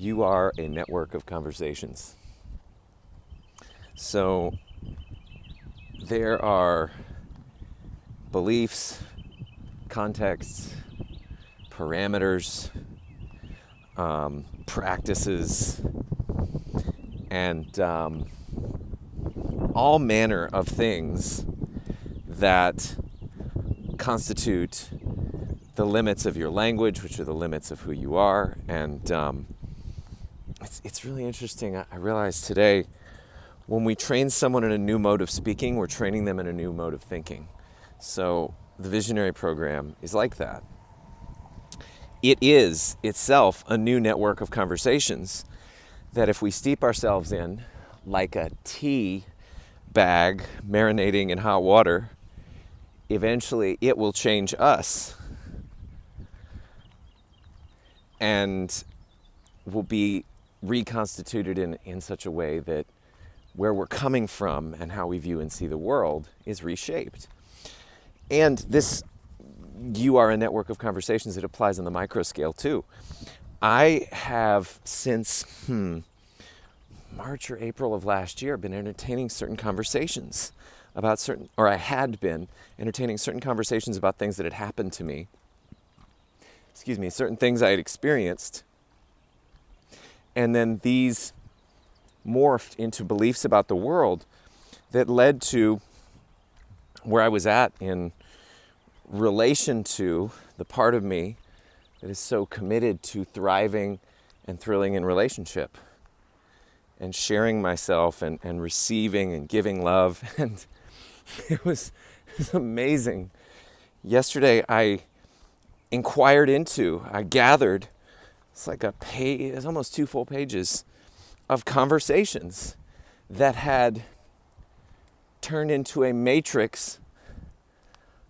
You are a network of conversations. So there are beliefs, contexts, parameters, practices, and all manner of things that constitute the limits of your language, which are the limits of who you are. And it's really interesting. I realized today, when we train someone in a new mode of speaking, we're training them in a new mode of thinking. So the Visionary program is like that. It is itself a new network of conversations that if we steep ourselves in like a tea bag marinating in hot water, eventually it will change us and will be reconstituted in such a way that where we're coming from and how we view and see the world is reshaped. And this, you are a network of conversations, it applies on the micro scale too. I have since March or April of last year been entertaining certain conversations about I had been entertaining certain conversations about things that had happened to me. Certain things I had experienced. And then these morphed into beliefs about the world that led to where I was at in relation to the part of me that is so committed to thriving and thrilling in relationship and sharing myself and receiving and giving love. And it was amazing. Yesterday I gathered, it's like a page, it's almost 2 full pages of conversations that had turned into a matrix,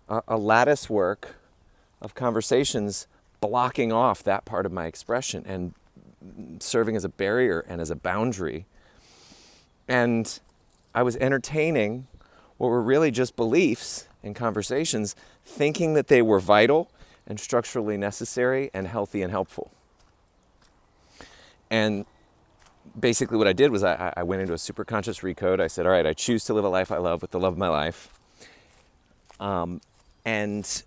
a lattice work of conversations blocking off that part of my expression and serving as a barrier and as a boundary. And I was entertaining what were really just beliefs and conversations, thinking that they were vital and structurally necessary and healthy and helpful. And basically what I did was I went into a super conscious recode. I said, all right, I choose to live a life I love with the love of my life. And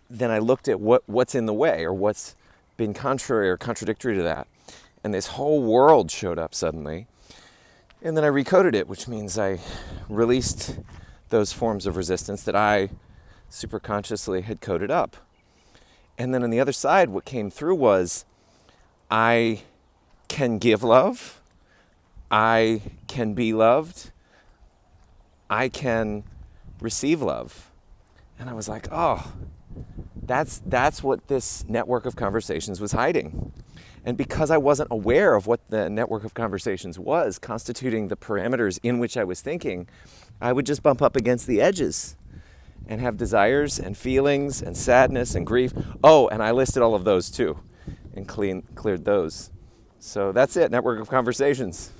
then I looked at what's in the way or what's been contrary or contradictory to that. And this whole world showed up suddenly. And then I recoded it, which means I released those forms of resistance that I super consciously had coded up. And then on the other side, what came through was I can give love. I can be loved. I can receive love. And I was like, oh, that's what this network of conversations was hiding. And because I wasn't aware of what the network of conversations was, constituting the parameters in which I was thinking, I would just bump up against the edges and have desires and feelings and sadness and grief. Oh, and I listed all of those too and cleared those. So that's it, network of conversations.